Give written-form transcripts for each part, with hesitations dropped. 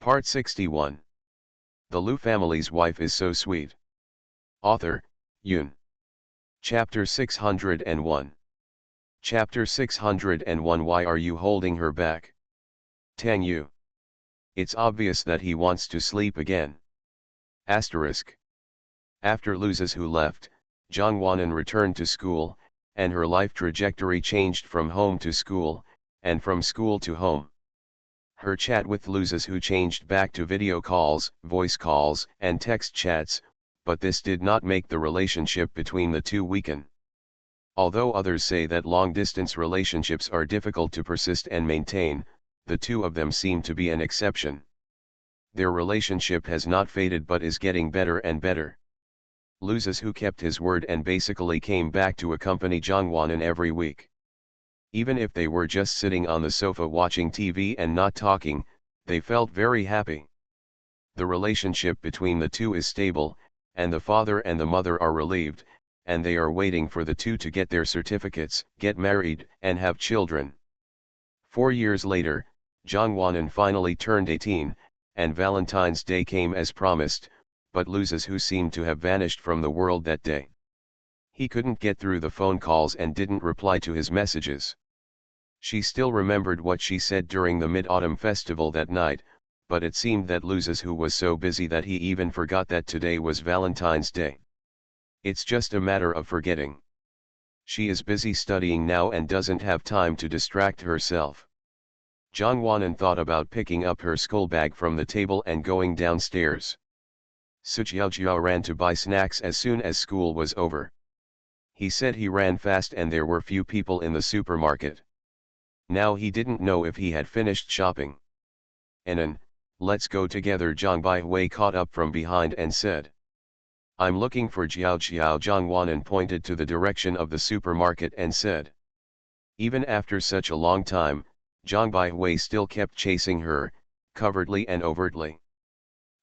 Part 61. The Liu family's wife is so sweet. Author, Yoon. Chapter 601. Chapter 601. Why are you holding her back? Tang Yu. It's obvious that he wants to sleep again. Asterisk. After Liu's who left, Zhang Wanan returned to school, and her life trajectory changed from home to school, and from school to home. Her chat with Liu's who changed back to video calls, voice calls, and text chats, but this did not make the relationship between the two weaken. Although others say that long-distance relationships are difficult to persist and maintain, the two of them seem to be an exception. Their relationship has not faded but is getting better and better. Liu's who kept his word and basically came back to accompany Zhang Wanan every week. Even if they were just sitting on the sofa watching TV and not talking, they felt very happy. The relationship between the two is stable, and the father and the mother are relieved, and they are waiting for the two to get their certificates, get married, and have children. 4 years later, Zhang Wanan finally turned 18, and Valentine's Day came as promised, but Liu's who seemed to have vanished from the world that day. He couldn't get through the phone calls and didn't reply to his messages. She still remembered what she said during the Mid-Autumn Festival that night, but it seemed that Liu's who was so busy that he even forgot that today was Valentine's Day. It's just a matter of forgetting. She is busy studying now and doesn't have time to distract herself. Zhang Wanan thought about picking up her school bag from the table and going downstairs. Su Jiao ran to buy snacks as soon as school was over. He said he ran fast and there were few people in the supermarket. Now he didn't know if he had finished shopping. Anan, let's go together. Zhang Baihui caught up from behind and said. I'm looking for Jiao. Zhang Wanan pointed to the direction of the supermarket and said. Even after such a long time, Zhang Baihui still kept chasing her, covertly and overtly.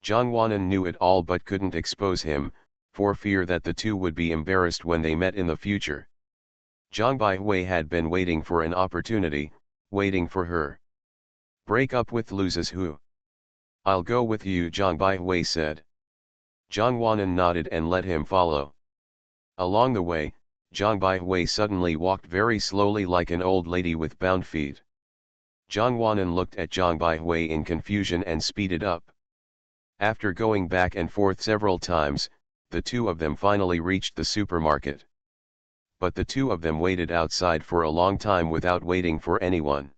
Zhang Wanan knew it all but couldn't expose him, for fear that the two would be embarrassed when they met in the future. Zhang Baihui had been waiting for an opportunity, waiting for her. Break up with Liu's who? I'll go with you, Zhang Baihui said. Zhang Wanan nodded and let him follow. Along the way, Zhang Baihui suddenly walked very slowly like an old lady with bound feet. Zhang Wanan looked at Zhang Baihui in confusion and speeded up. After going back and forth several times, the two of them finally reached the supermarket. But the two of them waited outside for a long time without waiting for anyone.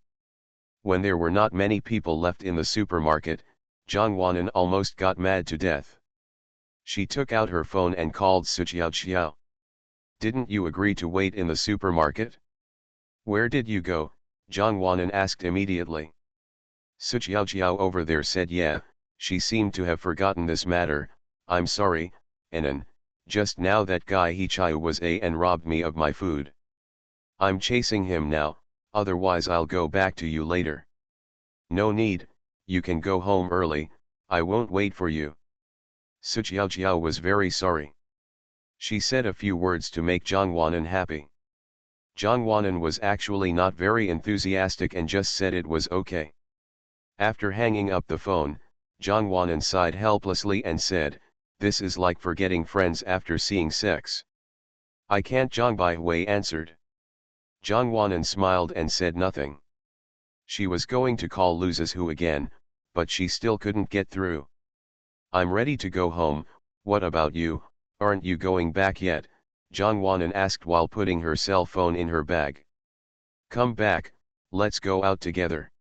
When there were not many people left in the supermarket, Zhang Wanan almost got mad to death. She took out her phone and called Su Jiao. Didn't you agree to wait in the supermarket? Where did you go? Zhang Wanan asked immediately. Su Jiao over there said yeah, she seemed to have forgotten this matter. I'm sorry, Anan, just now that guy He-Chiu was and robbed me of my food. I'm chasing him now, otherwise I'll go back to you later. No need, you can go home early, I won't wait for you. Su Jiao was very sorry. She said a few words to make Zhang Wanan happy. Zhang Wanan was actually not very enthusiastic and just said it was okay. After hanging up the phone, Zhang Wanan sighed helplessly and said, this is like forgetting friends after seeing sex. I can't, Zhang Baihui answered. Zhang Wanan smiled and said nothing. She was going to call Liu's who again, but she still couldn't get through. I'm ready to go home, what about you, aren't you going back yet? Zhang Wanan asked while putting her cell phone in her bag. Come back, let's go out together.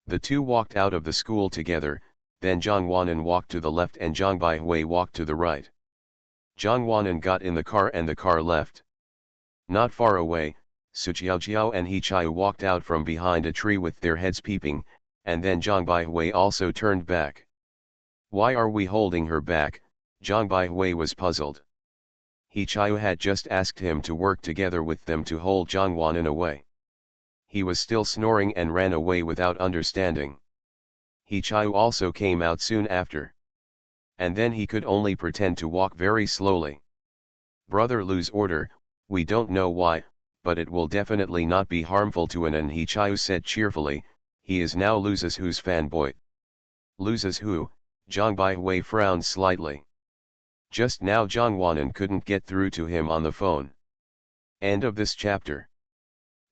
The two walked out of the school together, then Zhang Wanan walked to the left and Zhang Baihui walked to the right. Zhang Wanan got in the car and the car left. Not far away, Su Jiao and He-Chiu walked out from behind a tree with their heads peeping, and then Zhang Baihui also turned back. Why are we holding her back? Zhang Baihui was puzzled. He-Chiu had just asked him to work together with them to hold Zhang Wanan away. He was still snoring and ran away without understanding. He-Chiu also came out soon after. And then he could only pretend to walk very slowly. Brother Liu's order, we don't know why, but it will definitely not be harmful to Anan, He-Chiu said cheerfully, he is now Liu's who's fanboy. Loses who? Zhang Baihui frowned slightly. Just now Zhang Wanan couldn't get through to him on the phone. End of this chapter.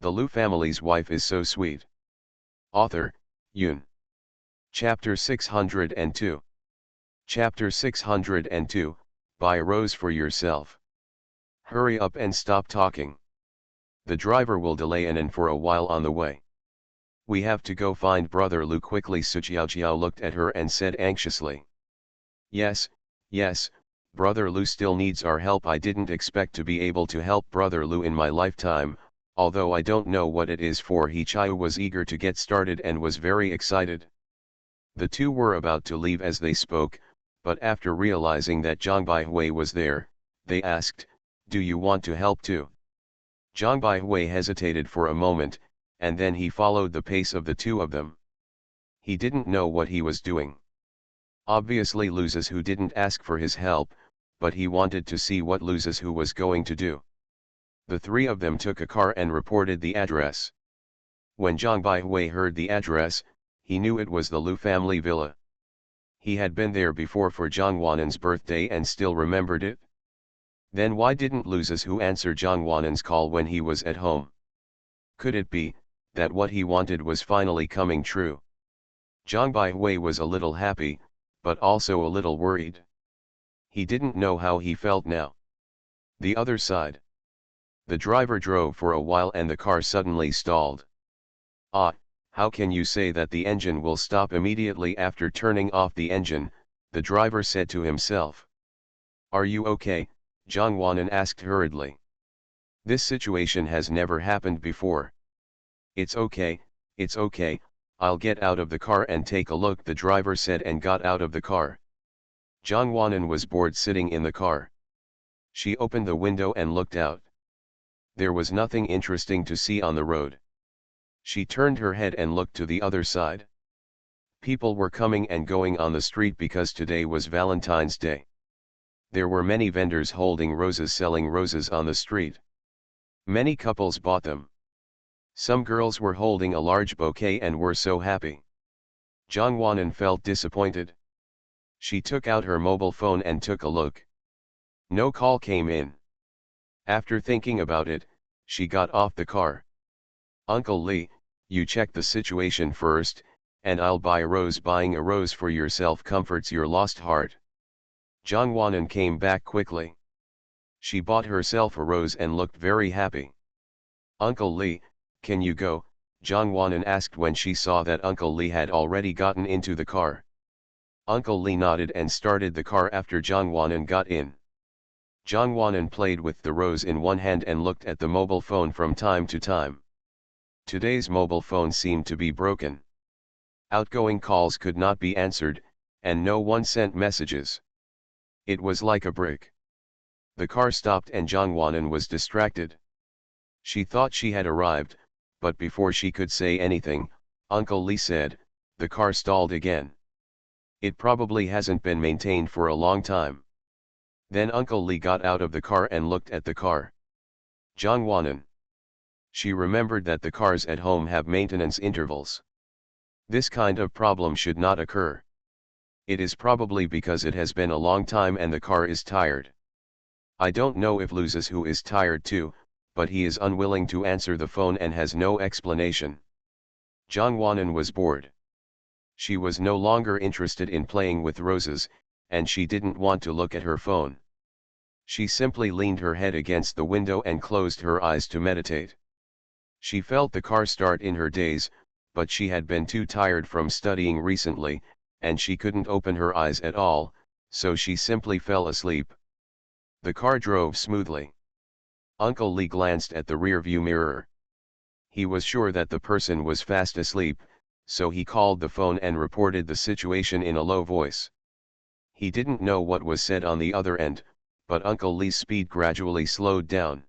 The Lu family's wife is so sweet. Author, Yun. Chapter 602. Chapter 602, Buy a rose for yourself. Hurry up and stop talking. The driver will delay and for a while on the way. We have to go find Brother Lu quickly. Su Jiao looked at her and said anxiously. Yes, yes, Brother Lu still needs our help. I didn't expect to be able to help Brother Lu in my lifetime, although I don't know what it is for. He Chiu was eager to get started and was very excited. The two were about to leave as they spoke, but after realizing that Zhang Baihui was there, they asked, "Do you want to help too?" Zhang Baihui hesitated for a moment, and then he followed the pace of the two of them. He didn't know what he was doing. Obviously Loses who didn't ask for his help, but he wanted to see what Loses who was going to do. The three of them took a car and reported the address. When Zhang Baihui heard the address, he knew it was the Lu family villa. He had been there before for Zhang Wanan's birthday and still remembered it. Then why didn't Loses who answer Zhang Wanan's call when he was at home? Could it be that what he wanted was finally coming true? Zhang Baihui was a little happy, but also a little worried. He didn't know how he felt now. The other side. The driver drove for a while and the car suddenly stalled. Ah, how can you say that the engine will stop immediately after turning off the engine? The driver said to himself. Are you okay? Zhang Wanan asked hurriedly. This situation has never happened before. It's okay, I'll get out of the car and take a look, the driver said and got out of the car. Zhang Wanan was bored sitting in the car. She opened the window and looked out. There was nothing interesting to see on the road. She turned her head and looked to the other side. People were coming and going on the street because today was Valentine's Day. There were many vendors holding roses selling roses on the street. Many couples bought them. Some girls were holding a large bouquet and were so happy. Zhang Wanan felt disappointed. She took out her mobile phone and took a look. No call came in. After thinking about it, she got off the car. Uncle Li, you check the situation first, and I'll buy a rose. Buying a rose for yourself comforts your lost heart. Zhang Wanan came back quickly. She bought herself a rose and looked very happy. Uncle Li, can you go? Zhang Wanan asked when she saw that Uncle Li had already gotten into the car. Uncle Li nodded and started the car after Zhang Wanan got in. Zhang Wanan played with the rose in one hand and looked at the mobile phone from time to time. Today's mobile phone seemed to be broken. Outgoing calls could not be answered, and no one sent messages. It was like a brick. The car stopped and Zhang Wanan was distracted. She thought she had arrived, but before she could say anything, Uncle Li said, "The car stalled again. It probably hasn't been maintained for a long time." Then Uncle Li got out of the car and looked at the car. Zhang Wanan. She remembered that the cars at home have maintenance intervals. This kind of problem should not occur. It is probably because it has been a long time and the car is tired. I don't know if Loses who is tired too, but he is unwilling to answer the phone and has no explanation. Zhang Wanan was bored. She was no longer interested in playing with roses, and she didn't want to look at her phone. She simply leaned her head against the window and closed her eyes to meditate. She felt the car start in her days, but she had been too tired from studying recently, and she couldn't open her eyes at all, so she simply fell asleep. The car drove smoothly. Uncle Li glanced at the rearview mirror. He was sure that the person was fast asleep, so he called the phone and reported the situation in a low voice. He didn't know what was said on the other end, but Uncle Li's speed gradually slowed down.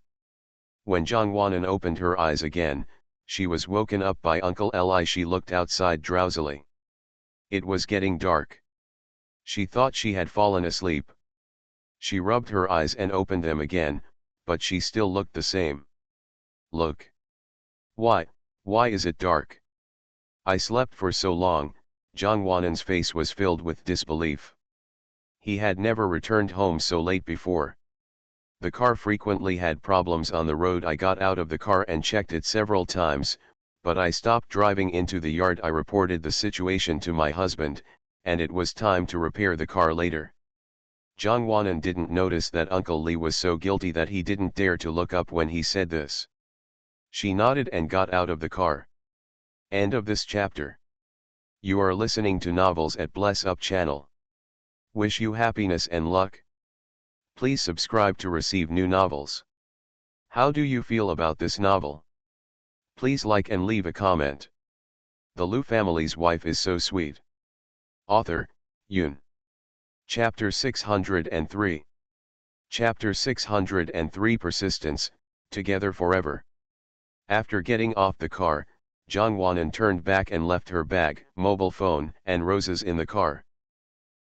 When Zhang Wanan opened her eyes again, she was woken up by Uncle Li. She looked outside drowsily. It was getting dark. She thought she had fallen asleep. She rubbed her eyes and opened them again, but she still looked the same. Look. Why is it dark? I slept for so long, Zhang Wanan's face was filled with disbelief. He had never returned home so late before. The car frequently had problems on the road. I got out of the car and checked it several times, but I stopped driving into the yard. I reported the situation to my husband, and it was time to repair the car later. Zhang Wanan didn't notice that Uncle Li was so guilty that he didn't dare to look up when he said this. She nodded and got out of the car. End of this chapter. You are listening to Novels at Bless Up channel. Wish you happiness and luck. Please subscribe to receive new novels. How do you feel about this novel? Please like and leave a comment. The Lu family's wife is so sweet. Author, Yun. Chapter 603. Chapter 603 Persistence, Together Forever. After getting off the car, Zhang Wanan turned back and left her bag, mobile phone, and roses in the car.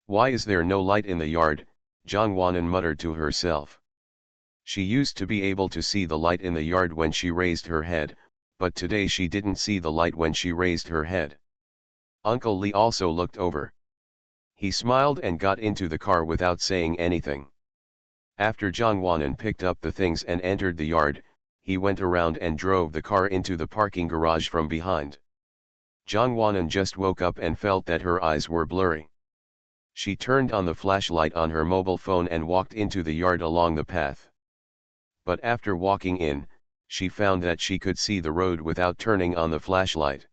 Why is there no light in the yard? Zhang Wanan muttered to herself. She used to be able to see the light in the yard when she raised her head, but today she didn't see the light when she raised her head. Uncle Li also looked over. He smiled and got into the car without saying anything. After Zhang Wanan picked up the things and entered the yard, he went around and drove the car into the parking garage from behind. Zhang Wanan just woke up and felt that her eyes were blurry. She turned on the flashlight on her mobile phone and walked into the yard along the path. But after walking in, she found that she could see the road without turning on the flashlight.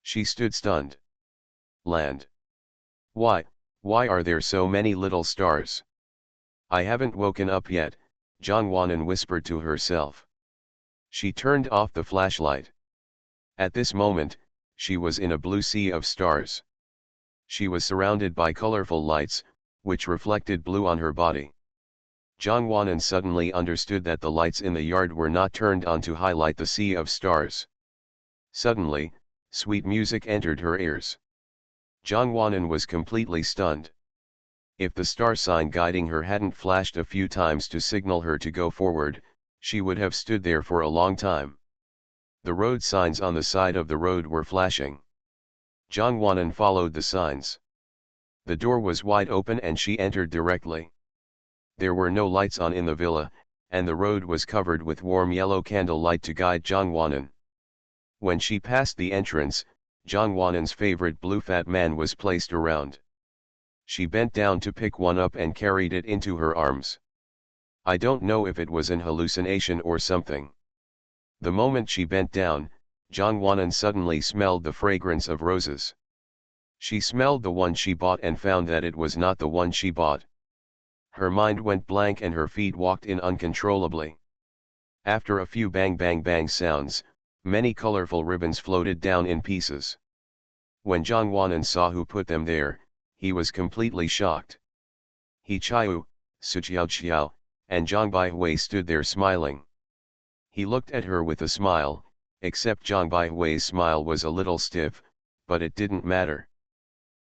She stood stunned. Land. Why are there so many little stars? I haven't woken up yet, Zhang Wanan whispered to herself. She turned off the flashlight. At this moment, she was in a blue sea of stars. She was surrounded by colorful lights, which reflected blue on her body. Zhang Wanan suddenly understood that the lights in the yard were not turned on to highlight the sea of stars. Suddenly, sweet music entered her ears. Zhang Wanan was completely stunned. If the star sign guiding her hadn't flashed a few times to signal her to go forward, she would have stood there for a long time. The road signs on the side of the road were flashing. Zhang Wanan followed the signs. The door was wide open and she entered directly. There were no lights on in the villa, and the road was covered with warm yellow candle light to guide Zhang Wanan. When she passed the entrance, Zhang Wanan's favorite blue fat man was placed around. She bent down to pick one up and carried it into her arms. I don't know if it was an hallucination or something. The moment she bent down, Zhang Wanan suddenly smelled the fragrance of roses. She smelled the one she bought and found that it was not the one she bought. Her mind went blank and her feet walked in uncontrollably. After a few bang bang bang sounds, many colorful ribbons floated down in pieces. When Zhang Wanan saw who put them there, he was completely shocked. He Chiu, Su Chiao, and Zhang Baihui stood there smiling. He looked at her with a smile, except Zhang Baihui's smile was a little stiff, but it didn't matter.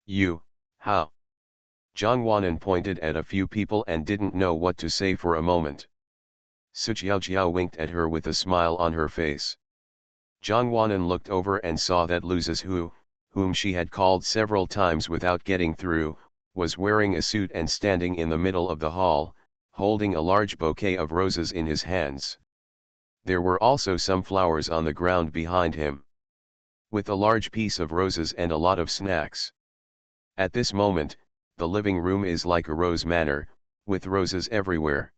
You, how? Zhang Wanan pointed at a few people and didn't know what to say for a moment. Su Chiao winked at her with a smile on her face. Zhang Wanan looked over and saw that Lu Zizhu, whom she had called several times without getting through, was wearing a suit and standing in the middle of the hall, holding a large bouquet of roses in his hands. There were also some flowers on the ground behind him. With a large piece of roses and a lot of snacks. At this moment, the living room is like a rose manor, with roses everywhere.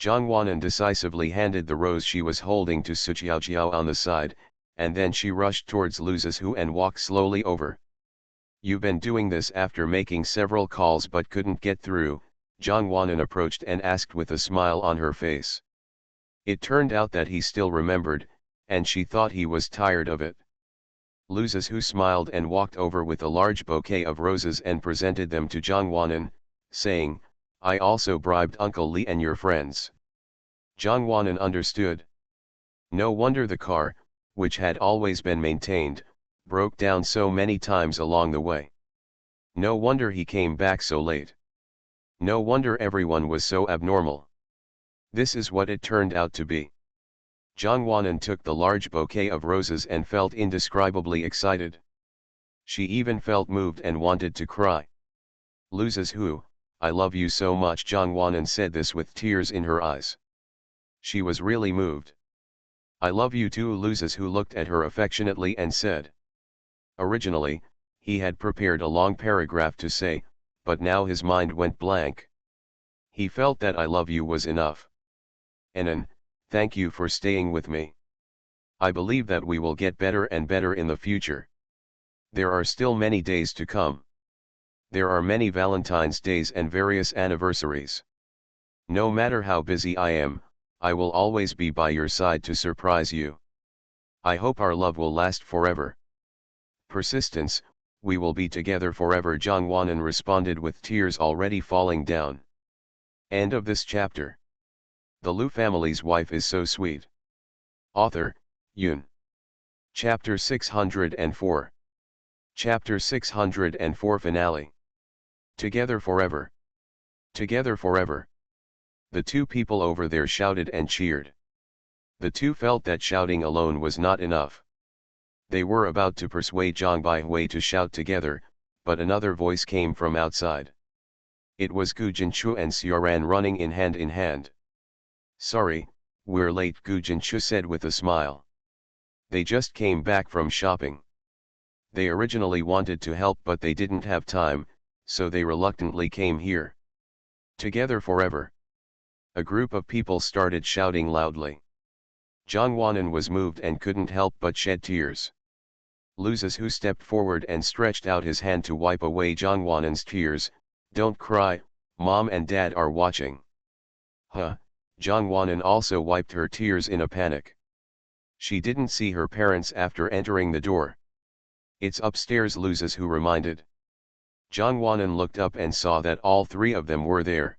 Zhang Wanan decisively handed the rose she was holding to Su Chiao on the side, and then she rushed towards Lu Zizhu and walked slowly over. You've been doing this after making several calls but couldn't get through, Zhang Wanan approached and asked with a smile on her face. It turned out that he still remembered, and she thought he was tired of it. Lu Zizhu smiled and walked over with a large bouquet of roses and presented them to Zhang Wanan, saying, I also bribed Uncle Li and your friends. Zhang Wanan understood. No wonder the car, which had always been maintained, broke down so many times along the way. No wonder he came back so late. No wonder everyone was so abnormal. This is what it turned out to be. Zhang Wanan took the large bouquet of roses and felt indescribably excited. She even felt moved and wanted to cry. Loses who, I love you so much. Zhang Wanan said this with tears in her eyes. She was really moved. I love you too. Loses who looked at her affectionately and said. Originally, he had prepared a long paragraph to say, but now his mind went blank. He felt that I love you was enough. Anan, thank you for staying with me. I believe that we will get better and better in the future. There are still many days to come. There are many Valentine's days and various anniversaries. No matter how busy I am, I will always be by your side to surprise you. I hope our love will last forever. Persistence, we will be together forever. Zhang Wanan responded with tears already falling down. End of this chapter. The Lu family's wife is so sweet. Author, Yun. Chapter 604. Chapter 604 Finale. Together forever. Together forever. The two people over there shouted and cheered. The two felt that shouting alone was not enough. They were about to persuade Zhang Baihui to shout together, but another voice came from outside. It was Gu Jinchu and Xiaoran running in hand. Sorry, we're late, Gu Jinchu said with a smile. They just came back from shopping. They originally wanted to help but they didn't have time, so they reluctantly came here. Together forever. A group of people started shouting loudly. Zhang Wanan was moved and couldn't help but shed tears. Luzes who stepped forward and stretched out his hand to wipe away Zhang Wanan's tears. Don't cry, Mom and Dad are watching. Huh, Zhang Wanan also wiped her tears in a panic. She didn't see her parents after entering the door. It's upstairs, Luzes who reminded. Zhang Wanan looked up and saw that all three of them were there.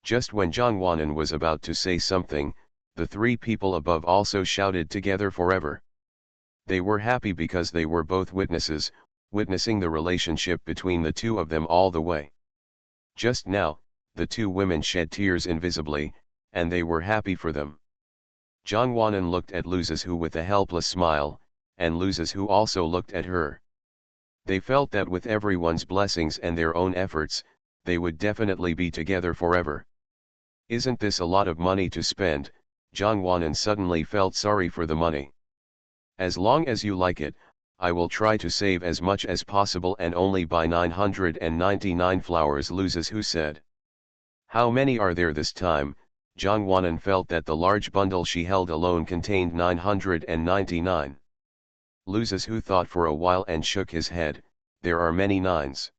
Just when Zhang Wanan was about to say something, the three people above also shouted together forever. They were happy because they were both witnessing the relationship between the two of them all the way. Just now, the two women shed tears invisibly, and they were happy for them. Zhang Wanan looked at Luzes who with a helpless smile, and Luzes who also looked at her. They felt that with everyone's blessings and their own efforts, they would definitely be together forever. Isn't this a lot of money to spend? Zhang Wanan suddenly felt sorry for the money. As long as you like it, I will try to save as much as possible and only buy 999 flowers, Luzes who said. How many are there this time? Zhang Wanan felt that the large bundle she held alone contained 999. Luzes who thought for a while and shook his head. There are many nines.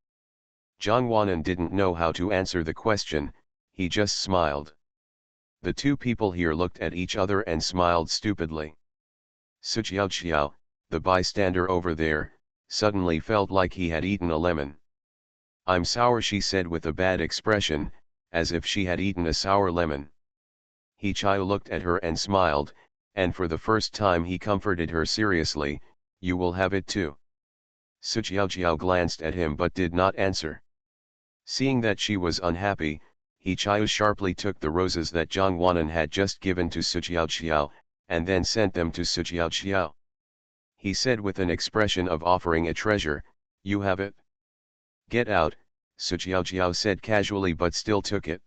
Zhang Wanan didn't know how to answer the question, he just smiled. The two people here looked at each other and smiled stupidly. Suqiao, the bystander over there, suddenly felt like he had eaten a lemon. I'm sour, she said with a bad expression, as if she had eaten a sour lemon. He Chiao looked at her and smiled, and for the first time he comforted her seriously. You will have it too. Suqiao glanced at him but did not answer. Seeing that she was unhappy, He Chiao sharply took the roses that Zhang Wanan had just given to Suqiao, and then sent them to Suqiao. He said with an expression of offering a treasure, you have it. Get out, Suqiao said casually but still took it.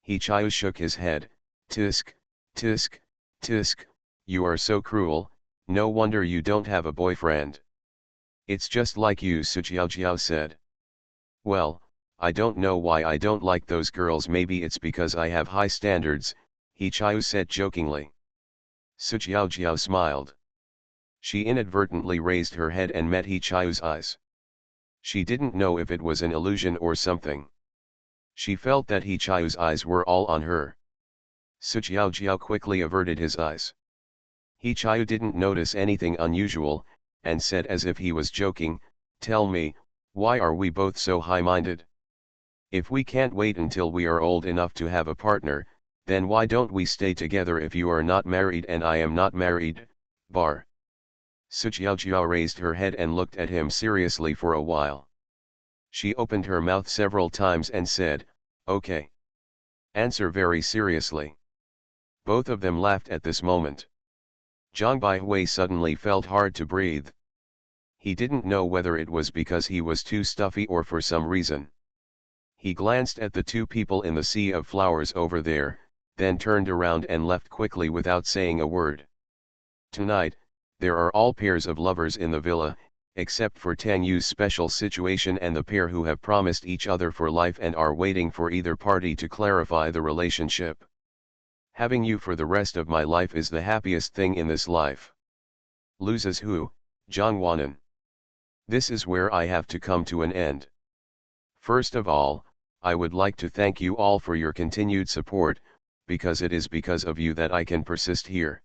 He Chiao shook his head, tisk, tisk, tisk, you are so cruel, no wonder you don't have a boyfriend. It's just like you, Suqiao said. Well, I don't know why I don't like those girls, maybe it's because I have high standards, He Chiao said jokingly. Suqiao smiled. She inadvertently raised her head and met He Chiao's eyes. She didn't know if it was an illusion or something. She felt that He Chiao's eyes were all on her. Suqiao quickly averted his eyes. He Chiao didn't notice anything unusual, and said as if he was joking, tell me, why are we both so high-minded? If we can't wait until we are old enough to have a partner, then why don't we stay together if you are not married and I am not married, bar. Suqiao raised her head and looked at him seriously for a while. She opened her mouth several times and said, okay. Answer very seriously. Both of them laughed at this moment. Zhang Baihui suddenly felt hard to breathe. He didn't know whether it was because he was too stuffy or for some reason. He glanced at the two people in the sea of flowers over there, then turned around and left quickly without saying a word. Tonight, there are all pairs of lovers in the villa, except for Tang Yu's special situation and the pair who have promised each other for life and are waiting for either party to clarify the relationship. Having you for the rest of my life is the happiest thing in this life. Loses who, Zhang Wanan. This is where I have to come to an end. First of all, I would like to thank you all for your continued support, because it is because of you that I can persist here.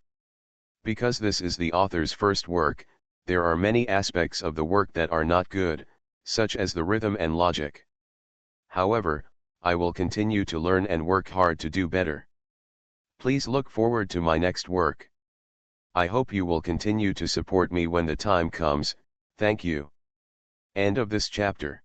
Because this is the author's first work, there are many aspects of the work that are not good, such as the rhythm and logic. However, I will continue to learn and work hard to do better. Please look forward to my next work. I hope you will continue to support me when the time comes. Thank you. End of this chapter.